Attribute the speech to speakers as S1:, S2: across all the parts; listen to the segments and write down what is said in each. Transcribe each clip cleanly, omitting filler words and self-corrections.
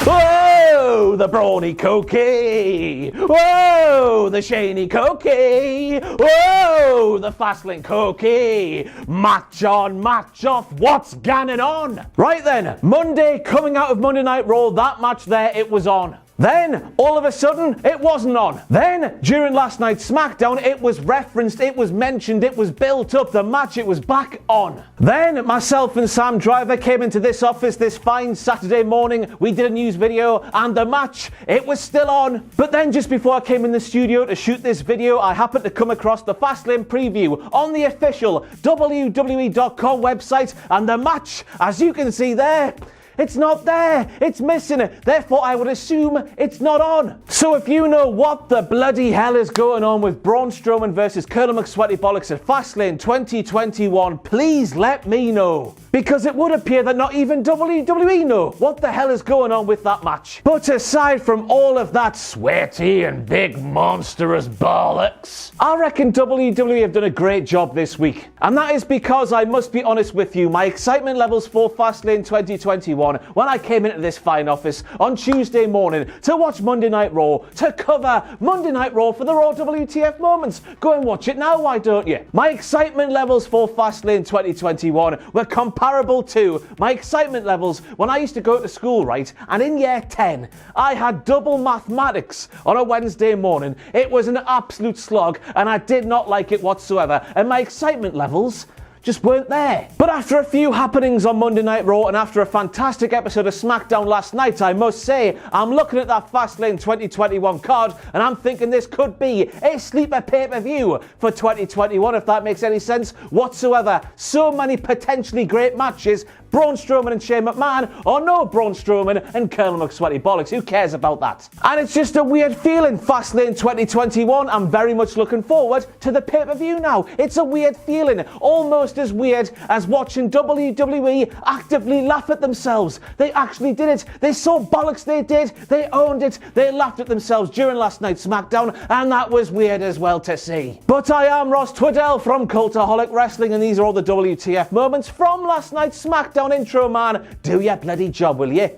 S1: Whoa, the brawny cookie. Whoa, the Shany cookie. Whoa, the Fastlane cookie. Match on, match off, what's going on? Right then, Monday, coming out of Monday Night Raw, that match there, it was on. Then, all of a sudden, it wasn't on. Then, during last night's SmackDown, it was referenced, it was mentioned, it was built up, the match, it was back on. Then, myself and Sam Driver came into this office this fine Saturday morning, we did a news video, and the match, it was still on. But then, just before I came in the studio to shoot this video, I happened to come across the Fastlane Preview on the official WWE.com website, and the match, as you can see there, it's not there, it's missing it, therefore I would assume it's not on. So if you know what the bloody hell is going on with Braun Strowman versus Colonel McSweaty Bollocks at Fastlane 2021, please let me know. Because it would appear that not even WWE know what the hell is going on with that match. But aside from all of that sweaty and big monstrous bollocks, I reckon WWE have done a great job this week. And that is because I must be honest with you, my excitement levels for Fastlane 2021 when I came into this fine office on Tuesday morning to watch Monday Night Raw, to cover Monday Night Raw for the Raw WTF Moments. Go and watch it now, why don't you? My excitement levels for Fastlane 2021 were comparable to my excitement levels when I used to go to school, right? And in year 10, I had double mathematics on a Wednesday morning. It was an absolute slog and I did not like it whatsoever. And my excitement levels just weren't there. But after a few happenings on Monday Night Raw and after a fantastic episode of SmackDown last night, I must say, I'm looking at that Fastlane 2021 card and I'm thinking this could be a sleeper pay-per-view for 2021, if that makes any sense whatsoever. So many potentially great matches. Braun Strowman and Shane McMahon, or no Braun Strowman and Colonel McSweaty Bollocks. Who cares about that? And it's just a weird feeling. Fastlane 2021, I'm very much looking forward to the pay-per-view now. It's a weird feeling. Almost as weird as watching WWE actively laugh at themselves. They actually did it. They saw bollocks, they did. They owned it. They laughed at themselves during last night's SmackDown, and that was weird as well to see. But I am Ross Twiddell from Cultaholic Wrestling, and these are all the WTF moments from last night's SmackDown intro, man. Do your bloody job, will you?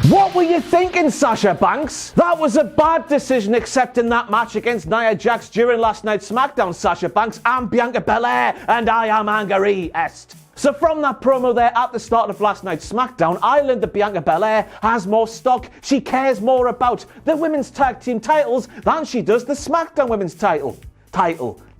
S1: What were you thinking, Sasha Banks? That was a bad decision accepting that match against Nia Jax during last night's SmackDown, Sasha Banks. I'm Bianca Belair, and I am angry est. So from that promo there at the start of last night's SmackDown, I learned that Bianca Belair has more stock. She cares more about the women's tag team titles than she does the SmackDown women's title.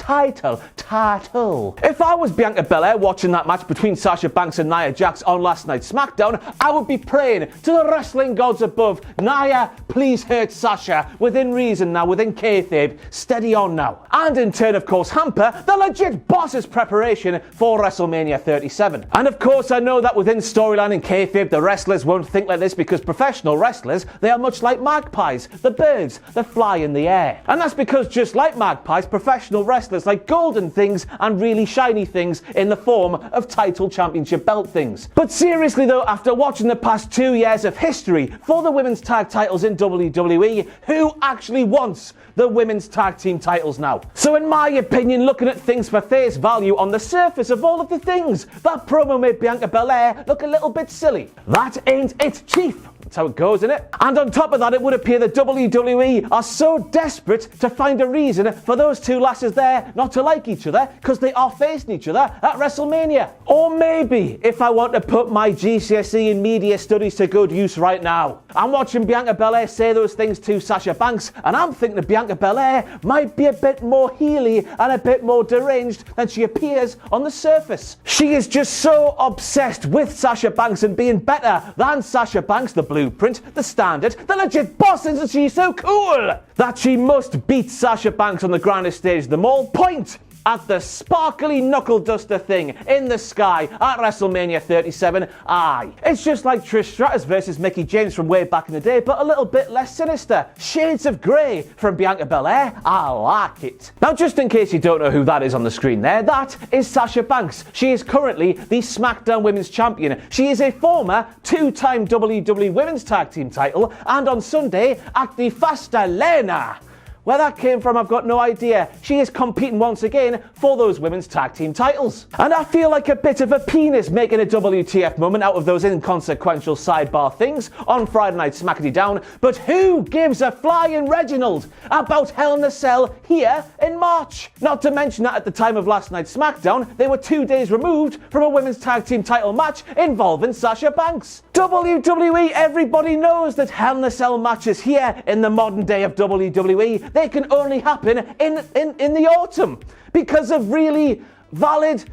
S1: If I was Bianca Belair watching that match between Sasha Banks and Nia Jax on last night's SmackDown, I would be praying to the wrestling gods above, Nia, please hurt Sasha, within reason now, within kayfabe, steady on now. And in turn, of course, hamper the legit boss's preparation for WrestleMania 37. And of course, I know that within storyline and kayfabe, the wrestlers won't think like this because professional wrestlers, they are much like magpies, the birds that fly in the air. And that's because just like magpies, professional wrestlers like golden things and really shiny things in the form of title championship belt things. But seriously though, after watching the past 2 years of history for the women's tag titles in WWE, who actually wants the women's tag team titles now? So in my opinion, looking at things for face value on the surface of all of the things, that promo made Bianca Belair look a little bit silly. That ain't it, Chief. That's how it goes, innit? And on top of that, it would appear that WWE are so desperate to find a reason for those two lasses there not to like each other because they are facing each other at WrestleMania. Or maybe, if I want to put my GCSE in media studies to good use right now, I'm watching Bianca Belair say those things to Sasha Banks, and I'm thinking that Bianca Belair might be a bit more heely and a bit more deranged than she appears on the surface. She is just so obsessed with Sasha Banks and being better than Sasha Banks, the blueprint, the standard, the legit boss, and she's so cool that she must beat Sasha Banks on the grandest stage of them all. Point at the sparkly knuckle duster thing in the sky at WrestleMania 37. Aye. It's just like Trish Stratus versus Mickie James from way back in the day, but a little bit less sinister. Shades of grey from Bianca Belair. I like it. Now, just in case you don't know who that is on the screen there, that is Sasha Banks. She is currently the SmackDown Women's Champion. She is a former two-time WWE Women's Tag Team title, and on Sunday at the Fastlane, Where that came from, I've got no idea. She is competing once again for those women's tag team titles. And I feel like a bit of a penis making a WTF moment out of those inconsequential sidebar things on Friday Night SmackDown, but who gives a flying Reginald about Hell in a Cell here in March? Not to mention that at the time of last night's SmackDown, they were 2 days removed from a women's tag team title match involving Sasha Banks. WWE, everybody knows that Hell in a Cell matches here in the modern day of WWE, they can only happen in the autumn because of really valid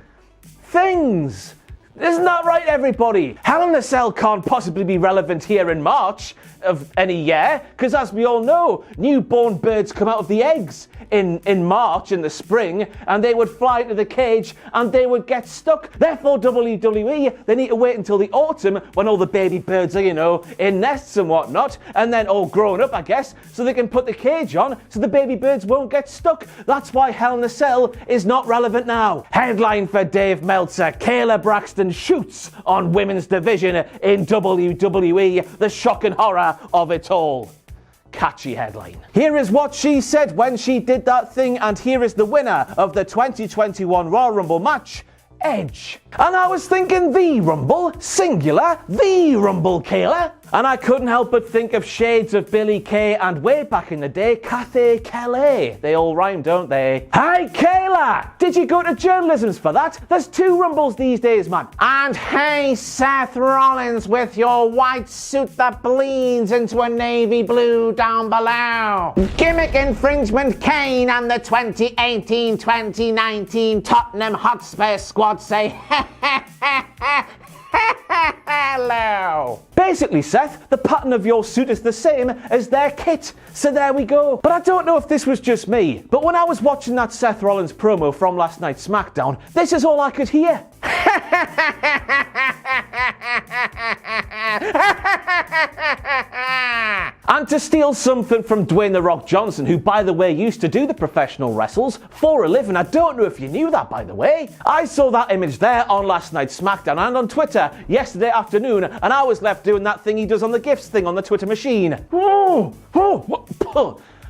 S1: things. Isn't that right, everybody? Hell in a Cell can't possibly be relevant here in March of any year, because as we all know, newborn birds come out of the eggs in March, in the spring, and they would fly into the cage and they would get stuck. Therefore, WWE, they need to wait until the autumn when all the baby birds are, in nests and whatnot, and then all grown up, I guess, so they can put the cage on so the baby birds won't get stuck. That's why Hell in a Cell is not relevant now. Headline for Dave Meltzer: Kayla Braxton shoots on women's division in WWE, the shock and horror of it all. Catchy headline. Here is what she said when she did that thing, and here is the winner of the 2021 Royal Rumble match, Edge. And I was thinking, the Rumble, singular, the Rumble, Kayla. And I couldn't help but think of shades of Billy Kay and way back in the day, Cathay Kelly. They all rhyme, don't they? Hi, Kayla! Did you go to journalism's for that? There's 2 Rumbles these days, man. And hey, Seth Rollins, with your white suit that bleeds into a navy blue down below. Gimmick infringement Kane and the 2018-2019 Tottenham Hotspur squad say hello. Basically, Seth, the pattern of your suit is the same as their kit, so there we go. But I don't know if this was just me, but when I was watching that Seth Rollins promo from last night's SmackDown, this is all I could hear. And to steal something from Dwayne "The Rock" Johnson, who, by the way, used to do the professional wrestles for a living. I don't know if you knew that, by the way. I saw that image there on last night's SmackDown and on Twitter yesterday afternoon, and I was left doing that thing he does on the GIFs thing on the Twitter machine.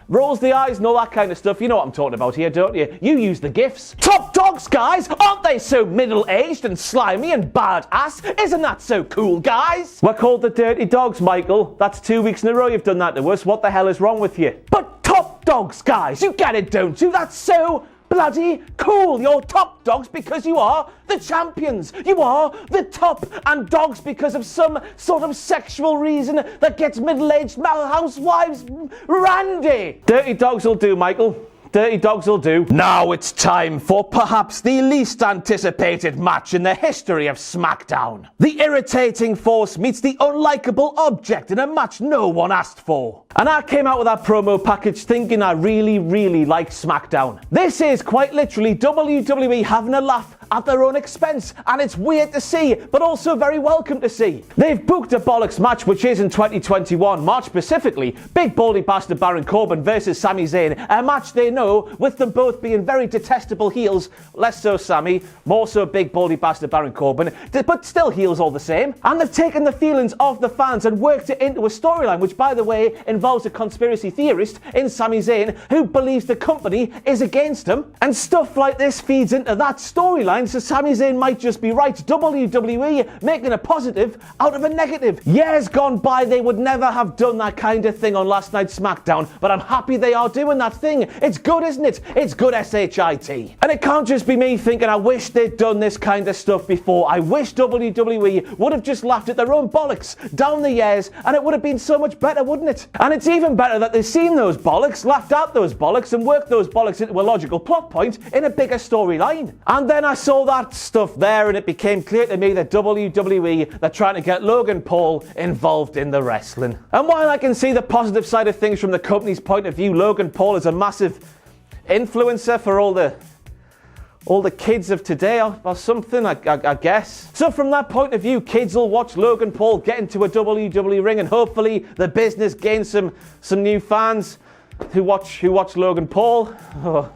S1: Rolls the eyes and all that kind of stuff. You know what I'm talking about here, don't you? You use the GIFs. Top dogs, guys! Aren't they so middle-aged and slimy and badass? Isn't that so cool, guys? We're called the Dirty Dogs, Michael. That's 2 weeks in a row you've done that to us. What the hell is wrong with you? But top dogs, guys! You get it, don't you? That's so bloody cool. You're top dogs because you are the champions. You are the top, and dogs because of some sort of sexual reason that gets middle-aged housewives randy. Dirty dogs will do, Michael. Dirty dogs will do. Now it's time for perhaps the least anticipated match in the history of SmackDown. The irritating force meets the unlikable object in a match no one asked for. And I came out with that promo package thinking I really, really like SmackDown. This is quite literally WWE having a laugh at their own expense, and it's weird to see, but also very welcome to see. They've booked a bollocks match, which is in 2021, March specifically, Big Baldy Bastard Baron Corbin versus Sami Zayn, a match they know, with them both being very detestable heels, less so Sami, more so Big Baldy Bastard Baron Corbin, but still heels all the same. And they've taken the feelings of the fans and worked it into a storyline, which, by the way, involves a conspiracy theorist in Sami Zayn who believes the company is against him. And stuff like this feeds into that storyline, so Sami Zayn might just be right. WWE making a positive out of a negative. Years gone by, they would never have done that kind of thing on last night's SmackDown, but I'm happy they are doing that thing. It's good, isn't it? It's good SHIT. And it can't just be me thinking I wish they'd done this kind of stuff before. I wish WWE would have just laughed at their own bollocks down the years, and it would have been so much better, wouldn't it? And it's even better that they've seen those bollocks, laughed at those bollocks, and worked those bollocks into a logical plot point in a bigger storyline. And then I saw that stuff there, and it became clear to me that WWE, they're trying to get Logan Paul involved in the wrestling. And while I can see the positive side of things from the company's point of view, Logan Paul is a massive influencer for all the kids of today or something, I guess. So from that point of view, kids will watch Logan Paul get into a WWE ring, and hopefully the business gains some new fans who watch Logan Paul.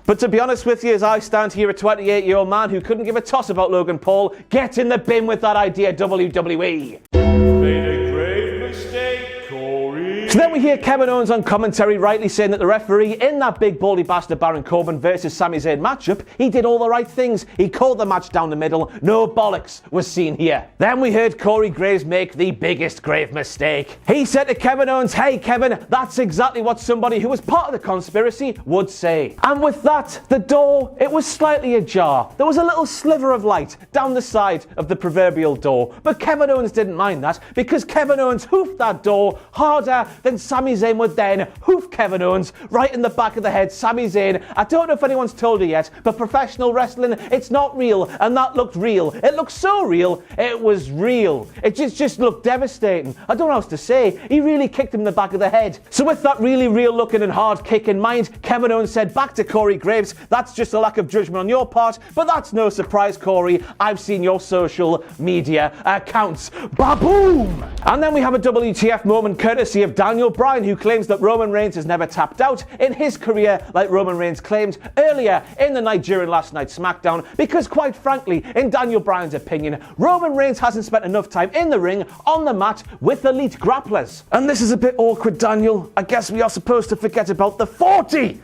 S1: But to be honest with you, as I stand here, a 28-year-old man who couldn't give a toss about Logan Paul, get in the bin with that idea, WWE.
S2: Made a grave mistake, Corey.
S1: So then we hear Kevin Owens on commentary rightly saying that the referee in that big baldy bastard Baron Corbin versus Sami Zayn matchup, he did all the right things. He called the match down the middle. No bollocks was seen here. Then we heard Corey Graves make the biggest grave mistake. He said to Kevin Owens, "Hey Kevin, that's exactly what somebody who was part of the conspiracy would say." And with that, the door, it was slightly ajar. There was a little sliver of light down the side of the proverbial door. But Kevin Owens didn't mind that, because Kevin Owens hoofed that door harder than Sami Zayn would then hoof Kevin Owens right in the back of the head. Sami Zayn, I don't know if anyone's told you yet, but professional wrestling, it's not real, and that looked real. It looked so real, it was real. It just looked devastating. I don't know what else to say. He really kicked him in the back of the head. So with that really real looking and hard kick in mind, Kevin Owens said back to Corey Graves, "That's just a lack of judgment on your part, but that's no surprise, Corey. I've seen your social media accounts." Ba-boom! And then we have a WTF moment courtesy of Daniel Bryan, who claims that Roman Reigns has never tapped out in his career like Roman Reigns claimed earlier in the night during last night's SmackDown, because quite frankly, in Daniel Bryan's opinion, Roman Reigns hasn't spent enough time in the ring, on the mat, with elite grapplers. And this is a bit awkward, Daniel. I guess we are supposed to forget about the 40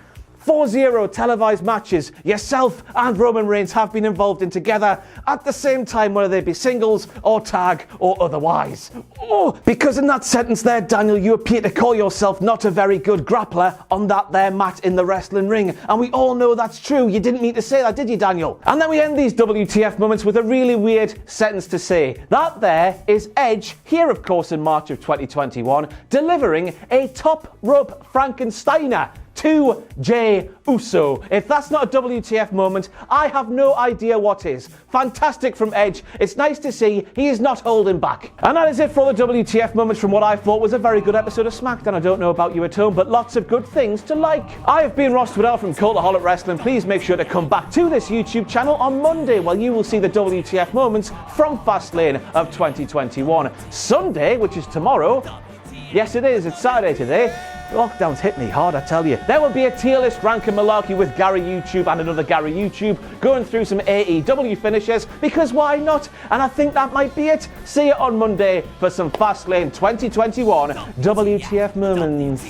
S1: televised matches yourself and Roman Reigns have been involved in together at the same time, whether they be singles or tag or otherwise. Oh, because in that sentence there, Daniel, you appear to call yourself not a very good grappler on that there mat in the wrestling ring. And we all know that's true. You didn't mean to say that, did you, Daniel? And then we end these WTF moments with a really weird sentence to say. That there is Edge, here of course in March of 2021, delivering a top rope Frankensteiner to Jey Uso. If that's not a WTF moment, I have no idea what is. Fantastic from Edge. It's nice to see he is not holding back. And that is it for all the WTF moments from what I thought was a very good episode of SmackDown. I don't know about you at home, but lots of good things to like. I have been Ross Twiddell from Cultaholic Wrestling. Please make sure to come back to this YouTube channel on Monday, where you will see the WTF moments from Fastlane of 2021. Sunday, which is tomorrow. Yes, it is. It's Saturday today. Lockdown's hit me hard, I tell you. There will be a tier list ranking malarkey with Gary YouTube and another Gary YouTube, going through some AEW finishers, because why not? And I think that might be it. See you on Monday for some Fastlane 2021 WTF moments.